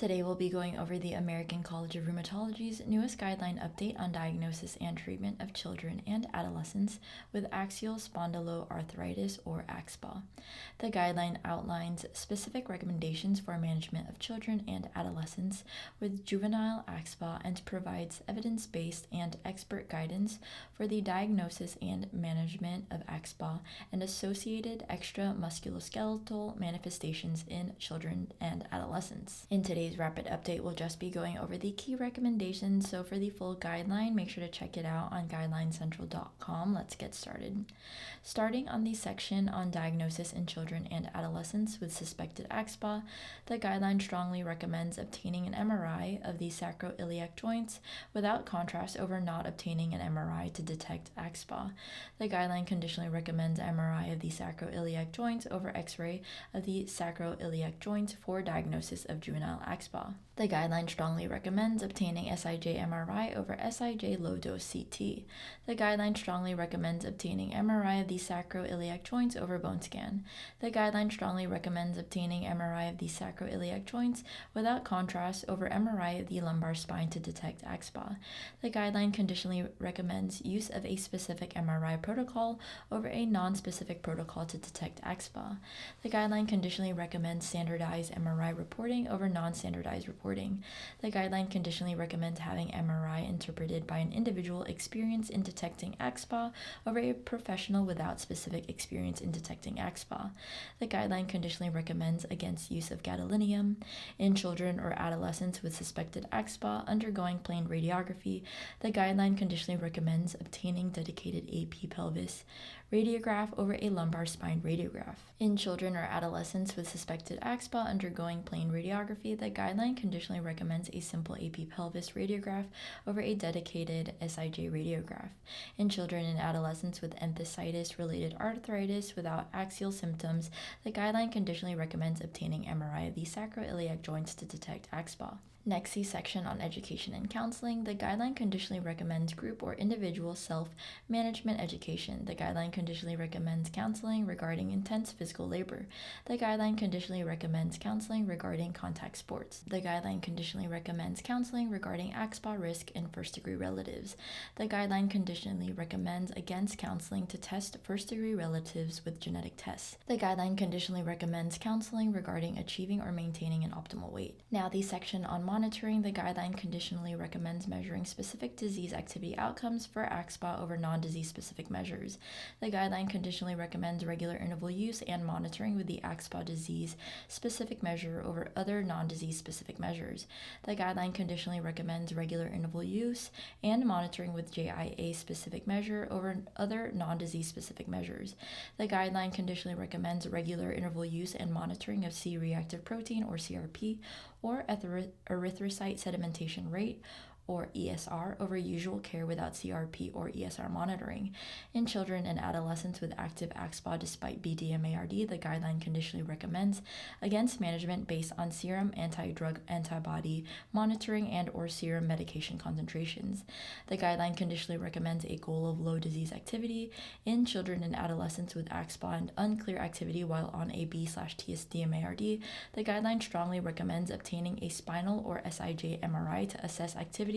Today we'll be going over the American College of Rheumatology's newest guideline update on diagnosis and treatment of children and adolescents with axial spondyloarthritis or axSpA. The guideline outlines specific recommendations for management of children and adolescents with juvenile axSpA and provides evidence-based and expert guidance for the diagnosis and management of axSpA and associated extramusculoskeletal manifestations in children and adolescents. In today's rapid update, we'll just be going over the key recommendations. So for the full guideline, make sure to check it out on guidelinecentral.com. Let's get started. Starting on the section on diagnosis in children and adolescents with suspected axSpA, the guideline strongly recommends obtaining an MRI of the sacroiliac joints without contrast over not obtaining an MRI to detect axSpA. The guideline conditionally recommends MRI of the sacroiliac joints over X-ray of the sacroiliac joints for diagnosis of juvenile axSpA. The guideline strongly recommends obtaining SIJ MRI over SIJ low-dose CT. The guideline strongly recommends obtaining MRI of the sacroiliac joints over bone scan. The guideline strongly recommends obtaining MRI of the sacroiliac joints without contrast over MRI of the lumbar spine to detect axSpA. The guideline conditionally recommends use of a specific MRI protocol over a non-specific protocol to detect axSpA. The guideline conditionally recommends standardized MRI reporting over non-standardized reporting. The guideline conditionally recommends having MRI interpreted by an individual experienced in detecting axSpA over a professional without specific experience in detecting axSpA. The guideline conditionally recommends against use of gadolinium in children or adolescents with suspected axSpA undergoing plain radiography. The guideline conditionally recommends obtaining dedicated AP pelvis radiograph over a lumbar spine radiograph. In children or adolescents with suspected axSpA undergoing plain radiography, the guideline conditionally recommends a simple AP pelvis radiograph over a dedicated SIJ radiograph. In children and adolescents with enthesitis-related arthritis without axial symptoms, the guideline conditionally recommends obtaining MRI of the sacroiliac joints to detect axSpA. Next, the section on education and counseling. The guideline conditionally recommends group or individual self-management education. The guideline conditionally recommends counseling regarding intense physical labor. The guideline conditionally recommends counseling regarding contact sports. The guideline conditionally recommends counseling regarding axSpA risk in first-degree relatives. The guideline conditionally recommends against counseling to test first-degree relatives with genetic tests. The guideline conditionally recommends counseling regarding achieving or maintaining an optimal weight. Now, the section on monitoring. The guideline conditionally recommends measuring specific disease activity outcomes for axSpA over non-disease specific measures. The guideline conditionally recommends regular interval use and monitoring with the axSpA disease specific measure over other non-disease specific measures. The guideline conditionally recommends regular interval use and monitoring with JIA specific measure over other non-disease specific measures. The guideline conditionally recommends regular interval use and monitoring of C-reactive protein or CRP or erythrocyte sedimentation rate or ESR over usual care without CRP or ESR monitoring. In children and adolescents with active axSpA despite BDMARD, the guideline conditionally recommends against management based on serum anti-drug antibody monitoring and or serum medication concentrations. The guideline conditionally recommends a goal of low disease activity in children and adolescents with axSpA and unclear activity while on a B/TSDMARD. The guideline strongly recommends obtaining a spinal or SIJ MRI to assess activity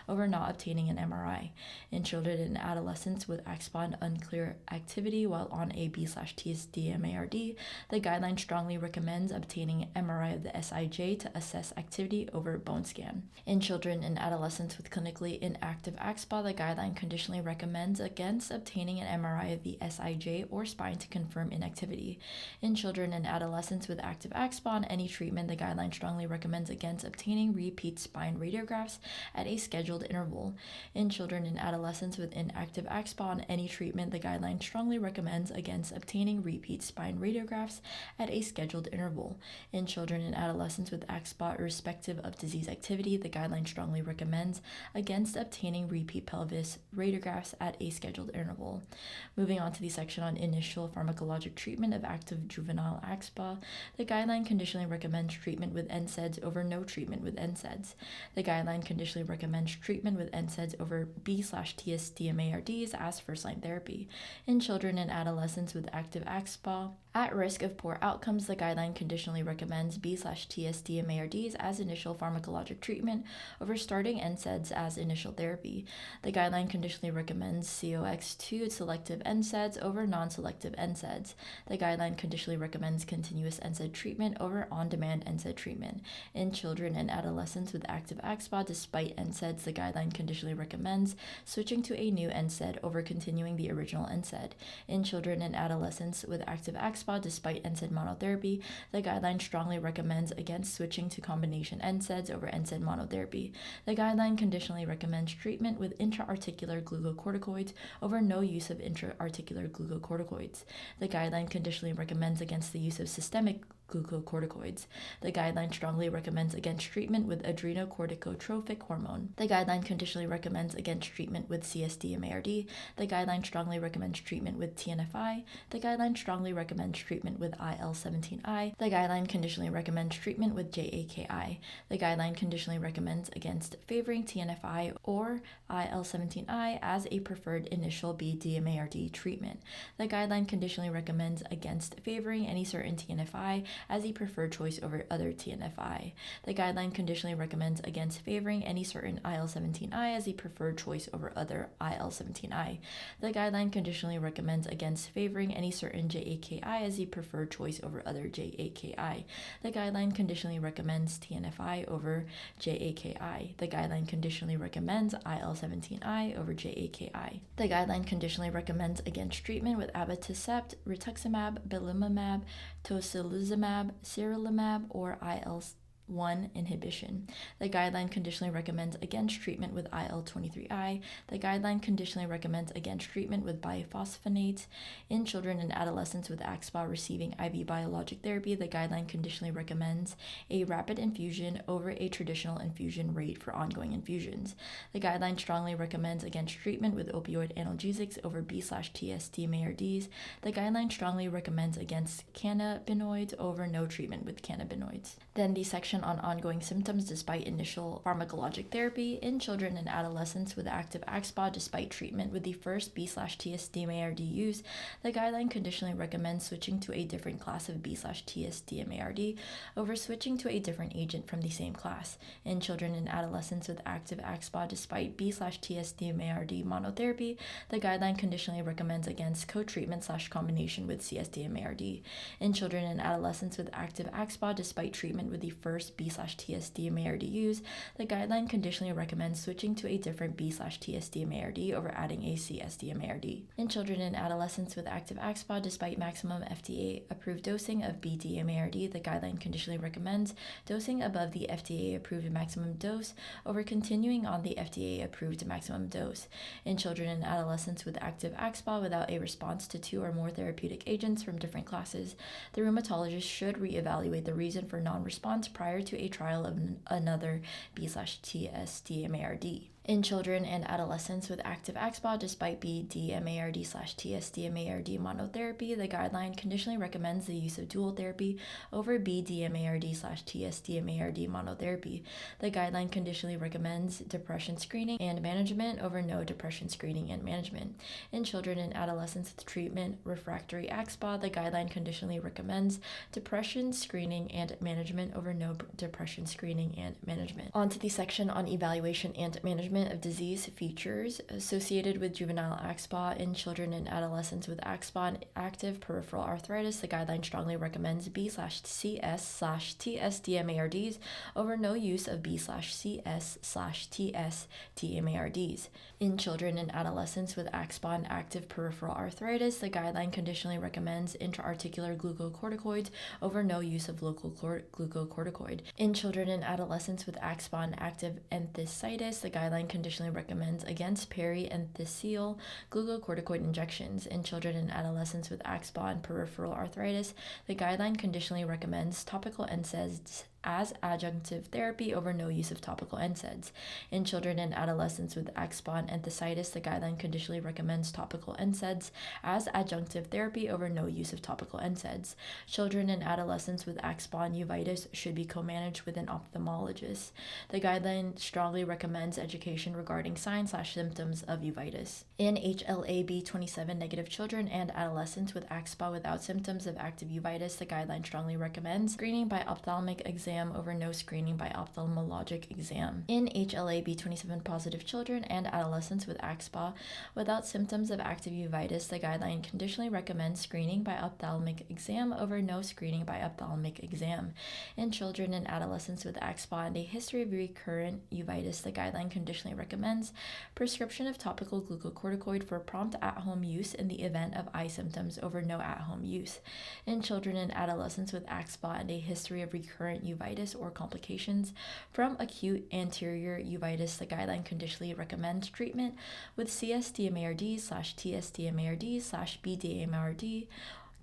over not obtaining an MRI. In children and adolescents with axSpA and unclear activity while on a B/TSDMARD, the guideline strongly recommends obtaining an MRI of the SIJ to assess activity over bone scan. In children and adolescents with clinically inactive axSpA, the guideline conditionally recommends against obtaining an MRI of the SIJ or spine to confirm inactivity. In children and adolescents with active axSpA on any treatment, the guideline strongly recommends against obtaining repeat spine radiographs at a scheduled interval. In children and adolescents with inactive axSpA on any treatment, the guideline strongly recommends against obtaining repeat spine radiographs at a scheduled interval. In children and adolescents with axSpA irrespective of disease activity, the guideline strongly recommends against obtaining repeat pelvis radiographs at a scheduled interval. Moving on to the section on initial pharmacologic treatment of active juvenile axSpA, the guideline conditionally recommends treatment with NSAIDs over no treatment with NSAIDs. The guideline conditionally recommends treatment with NSAIDs over B/TSDMARDs as first-line therapy. In children and adolescents with active axSpA, At risk of poor outcomes, the guideline conditionally recommends B/TSDMARDs as initial pharmacologic treatment over starting NSAIDs as initial therapy. The guideline conditionally recommends COX-2 selective NSAIDs over non-selective NSAIDs. The guideline conditionally recommends continuous NSAID treatment over on-demand NSAID treatment. In children and adolescents with active axSpA despite NSAIDs, the guideline conditionally recommends switching to a new NSAID over continuing the original NSAID. In children and adolescents with active axSpA despite NSAID monotherapy, the guideline strongly recommends against switching to combination NSAIDs over NSAID monotherapy. The guideline conditionally recommends treatment with intra-articular glucocorticoids over no use of intra-articular glucocorticoids. The guideline conditionally recommends against the use of systemic glucocorticoids. The guideline strongly recommends against treatment with adrenocorticotropic hormone. The guideline conditionally recommends against treatment with CSD-MARD. The guideline strongly recommends treatment with TNFI. The guideline strongly recommends treatment with IL-17I. The guideline conditionally recommends treatment with JAKI. The guideline conditionally recommends against favoring TNFI or IL-17I as a preferred initial BDMARD treatment. The guideline conditionally recommends against favoring any certain TNFI as a preferred choice over other TNFI. The guideline conditionally recommends against favoring any certain IL-17I as a preferred choice over other IL-17I. The guideline conditionally recommends against favoring any certain JAKI as a preferred choice over other JAKI. The guideline conditionally recommends TNFI over JAKI. The guideline conditionally recommends IL-17I over JAKI. The guideline conditionally recommends against treatment with abatacept, rituximab, belimumab, tocilizumab, sirolimus, or IL-1 inhibition. The guideline conditionally recommends against treatment with IL-23I. The guideline conditionally recommends against treatment with biphosphonates. In children and adolescents with axSpA receiving IV biologic therapy, the guideline conditionally recommends a rapid infusion over a traditional infusion rate for ongoing infusions. The guideline strongly recommends against treatment with opioid analgesics over B/TSD-MARDs. The guideline strongly recommends against cannabinoids over no treatment with cannabinoids. Then the section on ongoing symptoms despite initial pharmacologic therapy. In children and adolescents with active axSpA despite treatment with the first B/TSD-MARD use, the guideline conditionally recommends switching to a different class of B/TSD-MARD over switching to a different agent from the same class. In children and adolescents with active axSpA despite B/TSD-MARD monotherapy, the guideline conditionally recommends against co-treatment/combination with CSD-MARD. In children and adolescents with active axSpA despite treatment with the first B/TSD-MARD use, the guideline conditionally recommends switching to a different B/TSD-MARD over adding a CSD-MARD. In children and adolescents with active axSpA despite maximum FDA-approved dosing of BDMARD, the guideline conditionally recommends dosing above the FDA-approved maximum dose over continuing on the FDA-approved maximum dose. In children and adolescents with active axSpA without a response to two or more therapeutic agents from different classes, the rheumatologist should reevaluate the reason for non-response prior to a trial of another B/TSD-MARD. In children and adolescents with active axSpA despite BDMARD/TSD-MARD monotherapy, the guideline conditionally recommends the use of dual therapy over BDMARD/TSD-MARD monotherapy. The guideline conditionally recommends depression screening and management over no depression screening and management. In children and adolescents with treatment refractory axSpA, the guideline conditionally recommends depression screening and management over no depression screening and management. On to the section on evaluation and management of disease features associated with juvenile axSpA. In children and adolescents with axSpA and active peripheral arthritis, the guideline strongly recommends B/CS/TSD-MARDs over no use of B/CS/TSD-MARDs. In children and adolescents with axSpA and active peripheral arthritis, the guideline conditionally recommends intra-articular glucocorticoids over no use of local glucocorticoid. In children and adolescents with axSpA and active enthesitis, the guideline conditionally recommends against perienthesial glucocorticoid injections. In children and adolescents with axSpA and peripheral arthritis, the guideline conditionally recommends topical NSAIDs as adjunctive therapy over no use of topical NSAIDs. In children and adolescents with axSpA and enthesitis, the guideline conditionally recommends topical NSAIDs as adjunctive therapy over no use of topical NSAIDs. Children and adolescents with axSpA and uveitis should be co-managed with an ophthalmologist. The guideline strongly recommends education regarding signs/symptoms of uveitis. In HLA-B27 negative children and adolescents with axSpA without symptoms of active uveitis, the guideline strongly recommends screening by ophthalmic exam over no screening by ophthalmologic exam. In HLA-B27 positive children and adolescents with axSpA without symptoms of active uveitis, the guideline conditionally recommends screening by ophthalmic exam over no screening by ophthalmic exam. In children and adolescents with axSpA and a history of recurrent uveitis, the guideline conditionally recommends prescription of topical glucocorticoid for prompt at-home use in the event of eye symptoms over no at-home use. In children and adolescents with axSpA and a history of recurrent uveitis or complications from acute anterior uveitis, the guideline conditionally recommends treatment with CSDMARD/TSDMARD/BDMARD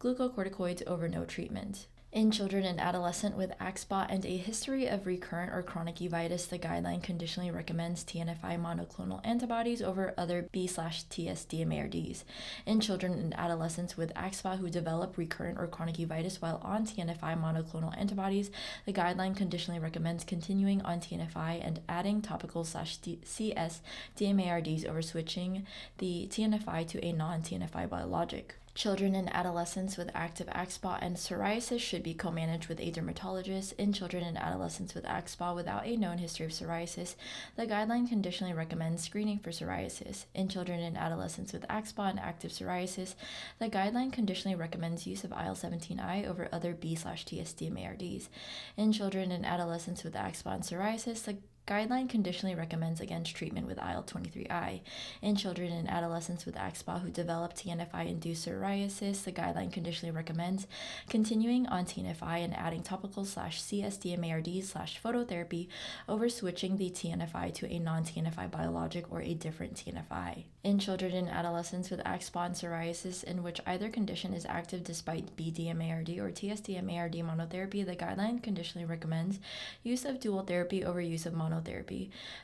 glucocorticoids over no treatment. In children and adolescents with axSpA and a history of recurrent or chronic uveitis, the guideline conditionally recommends TNFi monoclonal antibodies over other B/TSDMARDs. In children and adolescents with axSpA who develop recurrent or chronic uveitis while on TNFi monoclonal antibodies, the guideline conditionally recommends continuing on TNFi and adding topical/CSDMARDs over switching the TNFi to a non-TNFi biologic. Children and adolescents with active axSpA and psoriasis should be co-managed with a dermatologist. In children and adolescents with axSpA without a known history of psoriasis, the guideline conditionally recommends screening for psoriasis. In children and adolescents with axSpA and active psoriasis, the guideline conditionally recommends use of IL-17I over other B/TSDMARDs. In children and adolescents with axSpA and psoriasis, the guideline conditionally recommends against treatment with IL-23I. In children and adolescents with axSpA who develop TNFi-induced psoriasis, the guideline conditionally recommends continuing on TNFi and adding topical/CSDMARD/phototherapy over switching the TNFi to a non-TNFi biologic or a different TNFi. In children and adolescents with axSpA and psoriasis in which either condition is active despite BDMARD or TSDMARD monotherapy, the guideline conditionally recommends use of dual therapy over use of monotherapy.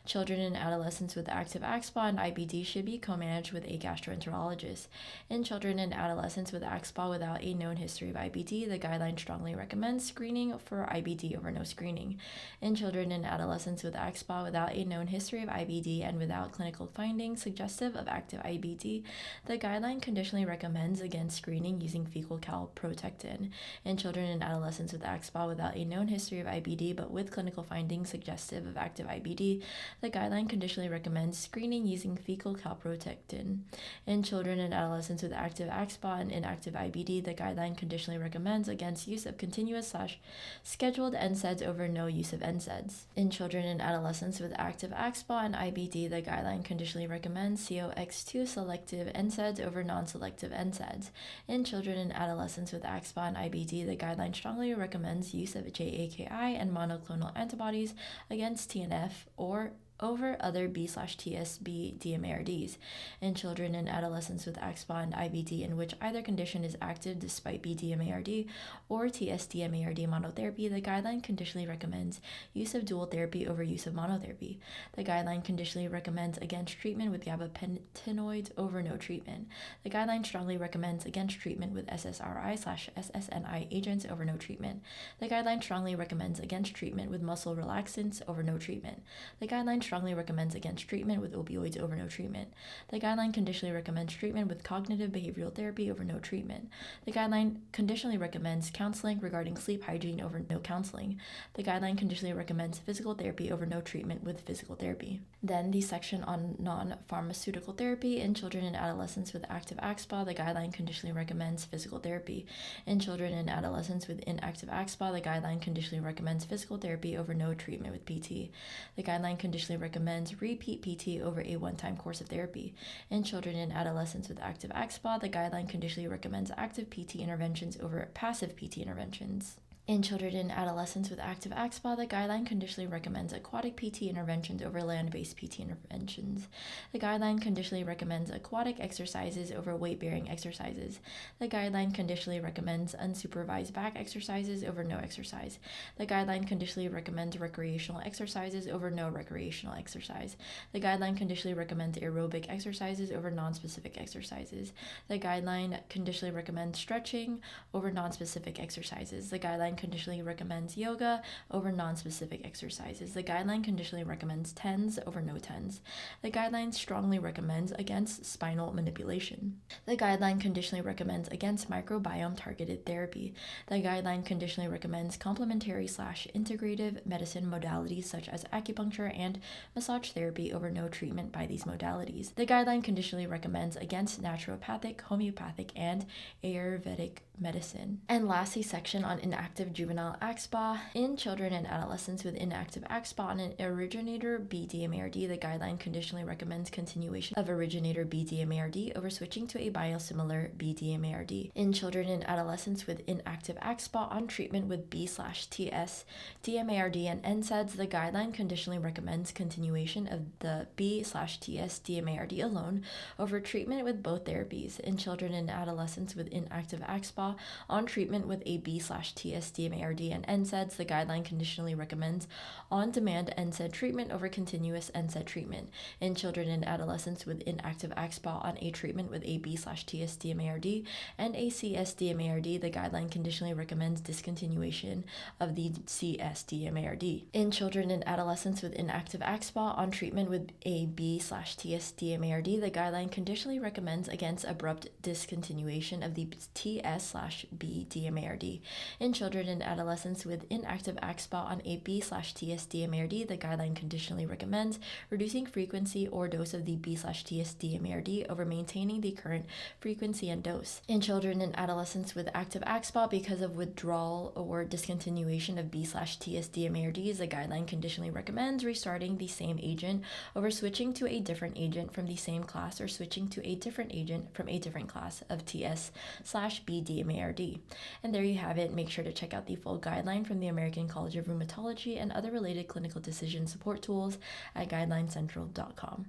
Children and adolescents with active axSpA and IBD should be co-managed with a gastroenterologist. In children and adolescents with axSpA without a known history of IBD, the guideline strongly recommends screening for IBD over no screening. In children and adolescents with axSpA without a known history of IBD and without clinical findings suggestive of active IBD, the guideline conditionally recommends against screening using fecal calprotectin. In children and adolescents with axSpA without a known history of IBD but with clinical findings suggestive of active IBD, the guideline conditionally recommends screening using fecal calprotectin. In children and adolescents with active axSpA and inactive IBD, the guideline conditionally recommends against use of continuous/scheduled NSAIDs over no use of NSAIDs. In children and adolescents with active axSpA and IBD, the guideline conditionally recommends COX-2 selective NSAIDs over non-selective NSAIDs. In children and adolescents with axSpA and IBD, the guideline strongly recommends use of JAKI and monoclonal antibodies against TNF or over other B/TSDMARDs. In children and adolescents with axSpA and IBD in which either condition is active despite BDMARD or TSDMARD monotherapy, the guideline conditionally recommends use of dual therapy over use of monotherapy. The guideline conditionally recommends against treatment with gabapentinoids over no treatment. The guideline strongly recommends against treatment with SSRI/SSNI agents over no treatment. The guideline strongly recommends against treatment with muscle relaxants over no treatment. The guideline strongly recommends against treatment with opioids over no treatment. The guideline conditionally recommends treatment with cognitive behavioral therapy over no treatment. The guideline conditionally recommends counseling regarding sleep hygiene over no counseling. The guideline conditionally recommends physical therapy over no treatment with physical therapy. Then the section on non-pharmaceutical therapy. In children and adolescents with active axSpA, the guideline conditionally recommends physical therapy. In children and adolescents with inactive axSpA, the guideline conditionally recommends physical therapy over no treatment with PT. The guideline conditionally recommends repeat PT over a one-time course of therapy. In children and adolescents with active axSpA, the guideline conditionally recommends active PT interventions over passive PT interventions. In children and adolescents with active axSpA, the guideline conditionally recommends aquatic PT interventions over land-based PT interventions. The guideline conditionally recommends aquatic exercises over weight-bearing exercises. The guideline conditionally recommends unsupervised back exercises over no exercise. The guideline conditionally recommends recreational exercises over no recreational exercise. The guideline conditionally recommends aerobic exercises over non-specific exercises. The guideline conditionally recommends stretching over non-specific exercises. The guideline conditionally recommends yoga over non-specific exercises. The guideline conditionally recommends TENS over no TENS. The guideline strongly recommends against spinal manipulation. The guideline conditionally recommends against microbiome targeted therapy. The guideline conditionally recommends complementary/integrative medicine modalities such as acupuncture and massage therapy over no treatment by these modalities. The guideline conditionally recommends against naturopathic, homeopathic, and Ayurvedic medicine. And lastly, section on inactive juvenile axSpA. In children and adolescents with inactive axSpA on an originator BDMARD, the guideline conditionally recommends continuation of originator BDMARD over switching to a biosimilar BDMARD. In children and adolescents with inactive axSpA on treatment with B/TS, DMARD, and NSAIDs, the guideline conditionally recommends continuation of the B/TS DMARD alone over treatment with both therapies. In children and adolescents with inactive axSpA on treatment with a B/TS DMARD and NSAIDs, the guideline conditionally recommends on-demand NSAID treatment over continuous NSAID treatment. In children and adolescents with inactive axSpA on a treatment with a B/TS DMARD and a CS DMARD, the guideline conditionally recommends discontinuation of the CS DMARD. In children and adolescents with inactive axSpA on treatment with a B/TS DMARD, the guideline conditionally recommends against abrupt discontinuation of the TS/B DMARD. In children and adolescents with inactive axSpA on a B/TS DMARD, the guideline conditionally recommends reducing frequency or dose of the B/TS DMARD over maintaining the current frequency and dose. In children and adolescents with active axSpA because of withdrawal or discontinuation of B/TS DMARDs, the guideline conditionally recommends restarting the same agent over switching to a different agent from the same class or switching to a different agent from a different class of TS/B DMARD. And there you have it. Make sure to check out the full guideline from the American College of Rheumatology and other related clinical decision support tools at guidelinecentral.com.